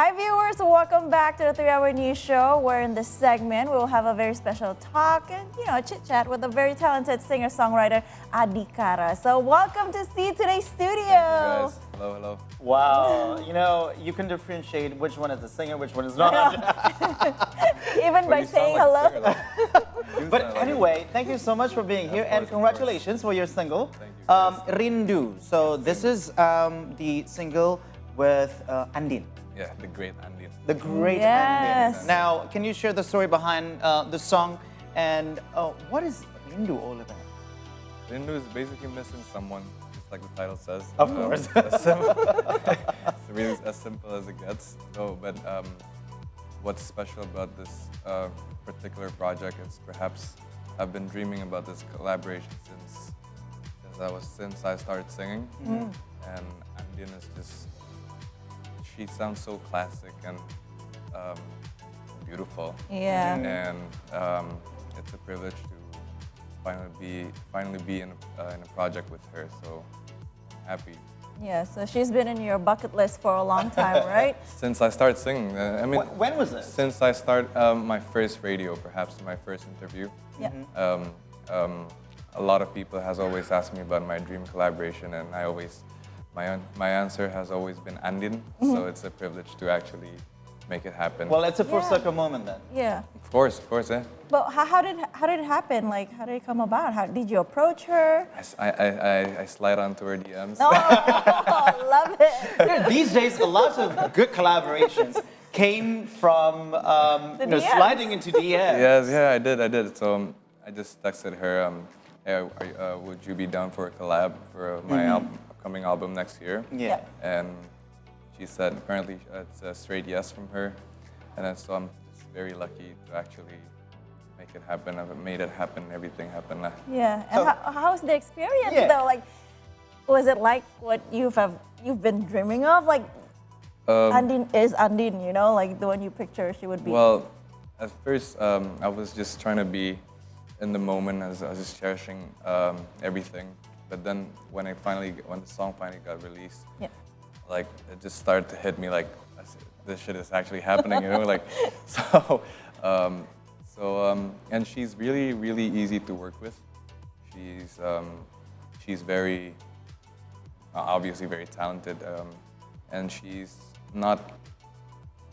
Hi viewers, welcome back to the 3-Hour News Show, where in this segment we will have a very special talk and a chit-chat with a very talented singer-songwriter, Adikara. So welcome to see today's studio. Thank you guys. Hello, hello. Wow, you can differentiate which one is the singer, which one is not. Even by saying hello. But anyway, thank you so much for being here and congratulations for your single, Thank you, Rindu. So this is the single with Andien. Yeah, the great Andien. The great Yes. Andien. Now, can you share the story behind the song and what is Rindu all about? Rindu is basically missing someone, just like the title says. Of course. It's really as simple as it gets. No, but what's special about this particular project is perhaps I've been dreaming about this collaboration since I started singing, and Andien is just. She sounds so classic and beautiful. Yeah. And it's a privilege to finally be in a project with her. So I'm happy. Yeah, so she's been in your bucket list for a long time, right? Since I started singing, When was this? Since I started my first radio, perhaps my first interview. Yeah. A lot of people has always asked me about my dream collaboration, and my answer has always been Andien, so it's a privilege to actually make it happen. Well, it's a full Yeah. circle moment then. Yeah. Of course, yeah. But how did it happen? Like, how did it come about? How did you approach her? I slide onto her DMs. Oh, love it. These days, a lot of good collaborations came from DMs. sliding into DMs. Yes, yeah, I did. So I just texted her, hey, would you be down for a collab for my upcoming album next year? Yeah. And she said apparently it's a straight yes from her. And then so I'm just very lucky to actually make it happen. I've made it happen, everything happened. Yeah. And So- how's the experience Yeah. though? Like, was it like what you've been dreaming of? Like, Andien is Andien, like the one you picture she would be. Well, at first I was just trying to be in the moment. I was just cherishing everything. But then when the song finally got released, Yeah. like it just started to hit me like this shit is actually happening, like and she's really, really easy to work with. She's very obviously very talented, and she's not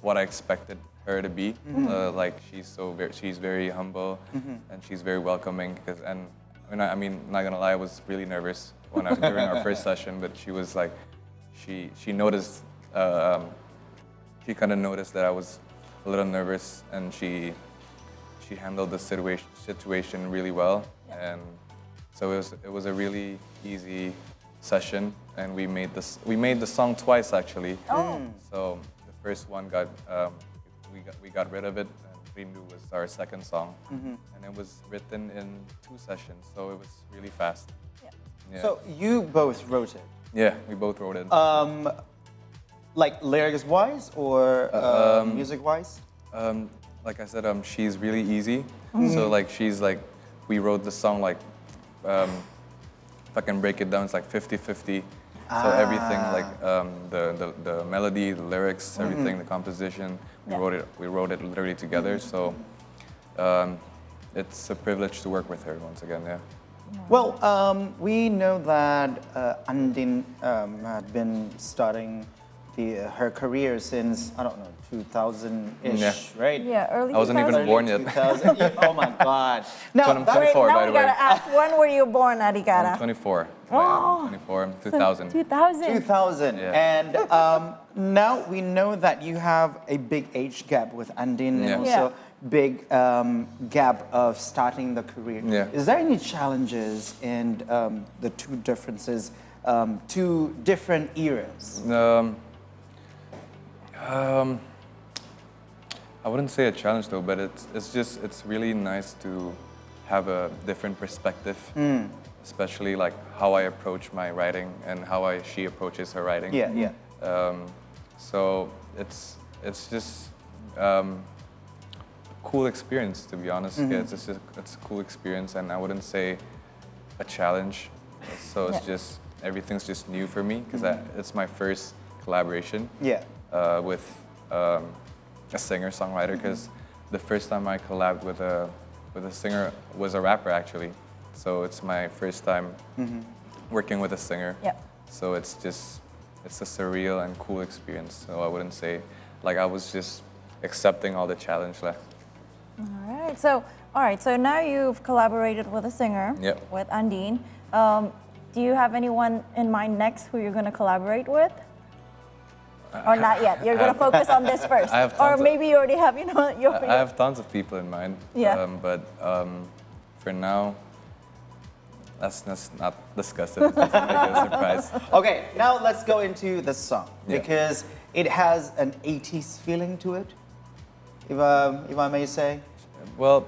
what I expected her to be. Like she's very humble and she's very welcoming. Not gonna lie, I was really nervous during our first session, but she was like, she noticed, she kind of noticed that I was a little nervous, and she handled the situation really well, and so it was a really easy session, and we made the song twice actually. Oh. So the first one we got rid of it. Rindu was our second song, and it was written in 2 sessions, so it was really fast. Yeah. So you both wrote it. Yeah, we both wrote it. Like lyrics-wise or music-wise? Like I said, she's really easy. So we wrote the song like, if I can break it down, it's like 50-50. So everything, like the melody, the lyrics, everything, the composition, we wrote it literally together. So it's a privilege to work with her once again. Yeah. Well, we know that Andien had been starting her career since, I don't know, 2000-ish, Yeah. right? Yeah, early I wasn't even 2000s. born yet. 2000. Oh my God. Now, I'm 24, now by we the way. gotta ask, when were you born, Adikara? I'm 24. Oh. I'm 24. 2000. 2000. 2000. Yeah. And now we know that you have a big age gap with Andien and Yeah. also big gap of starting the career. Yeah. Is there any challenges in the two differences, two different eras? I wouldn't say a challenge though, but it's really nice to have a different perspective, especially like how I approach my writing and how she approaches her writing. Yeah, yeah. So it's just cool experience, to be honest. Yeah, it's a cool experience, and I wouldn't say a challenge. So it's just everything's just new for me because it's my first collaboration. Yeah. With a singer-songwriter because the first time I collabed with a singer was a rapper actually. So it's my first time working with a singer. Yep. So it's a surreal and cool experience. So I wouldn't say, like I was just accepting all the challenge left. All right. So now you've collaborated with a singer, Yep. with Andien. Do you have anyone in mind next who you're going to collaborate with? Or not yet? You're going to focus on this first. I have or tons of- maybe you already have, your. I have tons of people in mind. Yeah. But for now, let's just not discuss it. Let's make it a surprise. Okay, now let's go into the song Yeah. because it has an 80s feeling to it, if I may say. Well,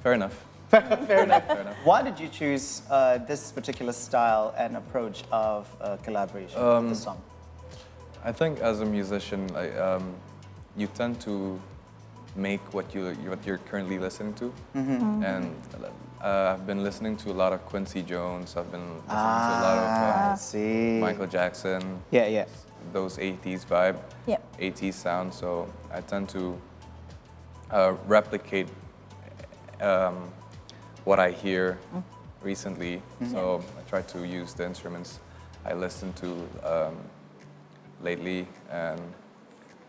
fair enough. Fair enough. Why did you choose this particular style and approach of collaboration with the song? I think as a musician, you tend to make what you're currently listening to, and I've been listening to a lot of Quincy Jones. I've been listening to a lot I of see. Michael Jackson. Yeah. Those 80s vibe, Yep. 80s sound. So I tend to replicate what I hear recently. So I try to use the instruments I listen to lately, and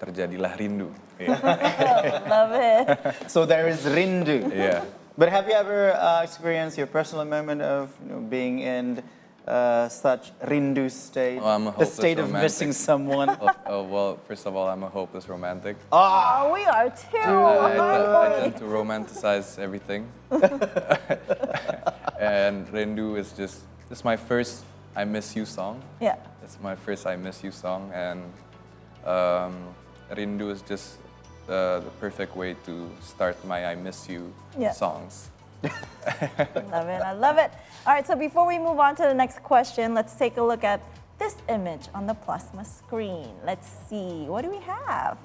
terjadilah rindu. Yeah. Love it. So there is Rindu. Yeah. But have you ever experienced your personal moment of being in such Rindu state? Oh, I'm a the hopeless state of romantic. missing someone. Well, first of all, I'm a hopeless romantic. Oh, we are too. I tend to romanticize everything. And Rindu is just my first I Miss You song. Yeah. It's my first I Miss You song, and Rindu is just the perfect way to start my I Miss You Yeah. songs. Love it. I love it. All right, so before we move on to the next question, let's take a look at this image on the plasma screen. Let's see. What do we have?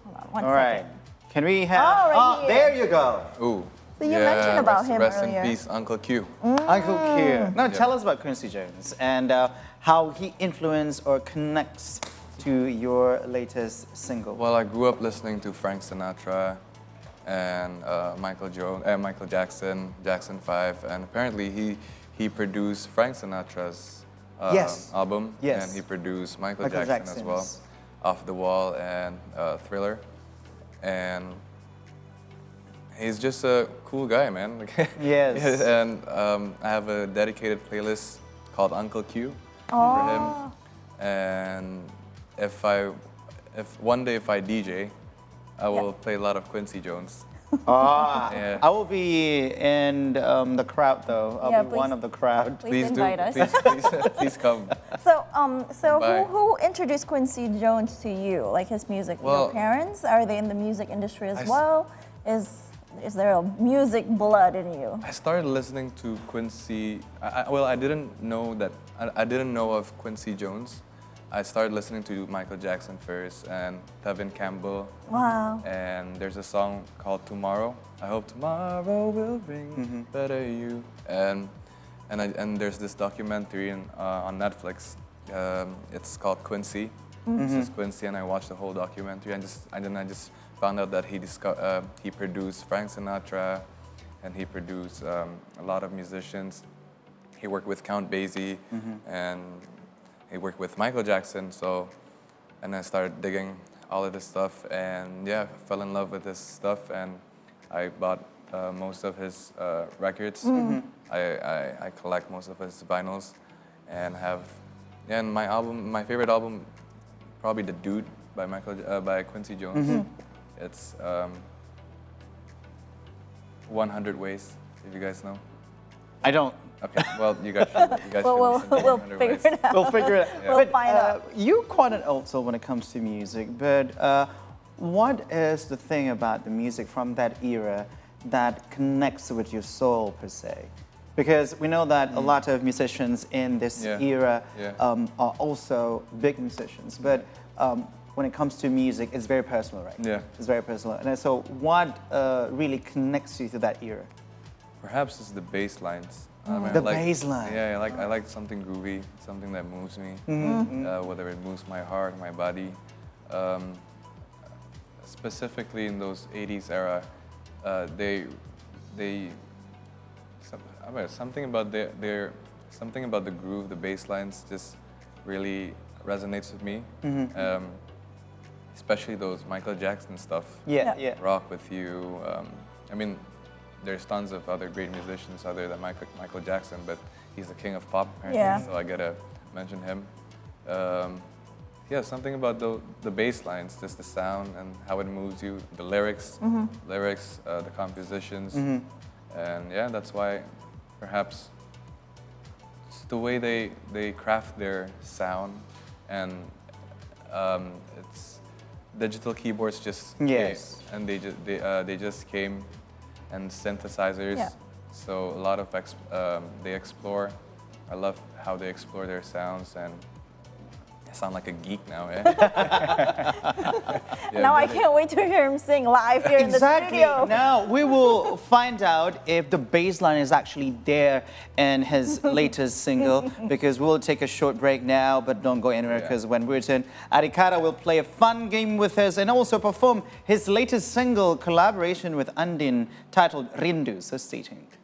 Hold on one All right. second. Can we have? Oh, right here. There you go. Ooh. So you mentioned about him rest earlier. in peace, Uncle Q. Uncle Q. Now Yeah. tell us about Quincy Jones and how he influenced or connects to your latest single. Well, I grew up listening to Frank Sinatra and Michael Jackson, Jackson 5, and apparently he produced Frank Sinatra's Yes. album, Yes. and he produced Michael Michael Jackson as well, Jackson's. Off the Wall and Thriller, and he's just a cool guy, man. Yes. And I have a dedicated playlist called Uncle Q for him, and if one day if I DJ, I will play a lot of Quincy Jones. Yeah. I will be in the crowd though. I'll Yeah, be one please. of the crowd. Please do. invite us. Please come. So Bye. who introduced Quincy Jones to you? Like his music? Your Well, parents? Are they in the music industry as I s- well? Is there a music blood in you? I started listening to Quincy. I didn't know that. I didn't know of Quincy Jones. I started listening to Michael Jackson first and Tevin Campbell. Wow. And there's a song called Tomorrow. I hope tomorrow will bring better you. And there's this documentary on Netflix. It's called Quincy. This is Quincy, and I watched the whole documentary. And then I just found out that he produced Frank Sinatra, and he produced a lot of musicians. He worked with Count Basie, and he worked with Michael Jackson. And I started digging all of this stuff, and yeah, fell in love with this stuff, and I bought most of his records. I collect most of his vinyls, and my favorite album, probably The Dude by Quincy Jones. It's 100 Ways, if you guys know. I don't. Okay, well, you guys should We'll listen to we'll 100 figure Ways. it out. We'll figure it out. We'll But, find out. You're quite an old soul when it comes to music, but what is the thing about the music from that era that connects with your soul per se? Because we know that a lot of musicians in this Yeah. era Yeah. are also big musicians, but when it comes to music, it's very personal, right? Yeah. It's very personal. And so what really connects you to that era? Perhaps it's the bass lines. The bass line. Yeah, I like something groovy, something that moves me, whether it moves my heart, my body. Specifically in those '80s era, something about something about the groove, the bass lines just really resonates with me. Especially those Michael Jackson stuff. Yeah. Rock with You. I mean, there's tons of other great musicians other than Michael Jackson, but he's the king of pop apparently, so I gotta mention him. Yeah, something about the bass lines, just the sound and how it moves you, the lyrics, the compositions, and yeah, that's why perhaps just the way they craft their sound, and it's digital keyboards just came, and they just came, and synthesizers. Yeah. So a lot of they explore. I love how they explore their sounds, and I sound like a geek now, eh? Now I can't wait to hear him sing live here in the studio. Now we will find out if the bass line is actually there in his latest single, because we'll take a short break now, but don't go anywhere, because when we return, Adikara will play a fun game with us and also perform his latest single collaboration with Andien titled Rindu. So stay tuned.